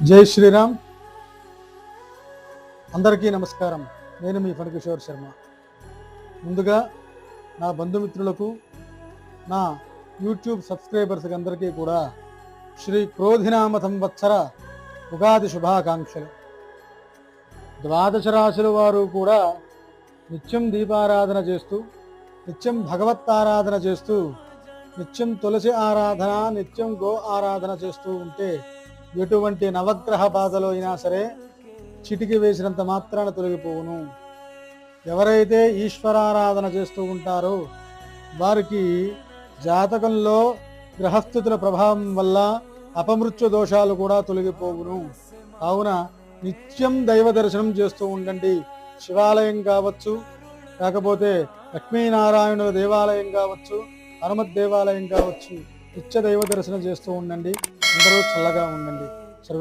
జై శ్రీరామ్. అందరికీ నమస్కారం. నేను మీ ఫణికిషోర్ శర్మ. ముందుగా నా బంధుమిత్రులకు, నా యూట్యూబ్ సబ్స్క్రైబర్స్కి అందరికీ కూడా శ్రీ క్రోధినామ సంవత్సర ఉగాది శుభాకాంక్షలు. ద్వాదశ రాశుల వారు కూడా నిత్యం దీపారాధన చేస్తూ, నిత్యం భగవత్తారాధన చేస్తూ, నిత్యం తులసి ఆరాధన, నిత్యం గో ఆరాధన చేస్తూ ఉంటే ఎటువంటి నవగ్రహ బాధలు అయినా సరే చిటికి వేసినంత మాత్రాన తొలగిపోవును. ఎవరైతే ఈశ్వరారాధన చేస్తూ ఉంటారో వారికి జాతకంలో గ్రహస్థితుల ప్రభావం వల్ల అపమృత్యు దోషాలు కూడా తొలగిపోవును. కావున నిత్యం దైవ దర్శనం చేస్తూ ఉండండి. శివాలయం కావచ్చు, కాకపోతే లక్ష్మీనారాయణుల దేవాలయం కావచ్చు, హనుమత్ దేవాలయం కావచ్చు, నిత్య దైవ దర్శనం చేస్తూ ఉండండి. అందరూ చల్లగా ఉండండి.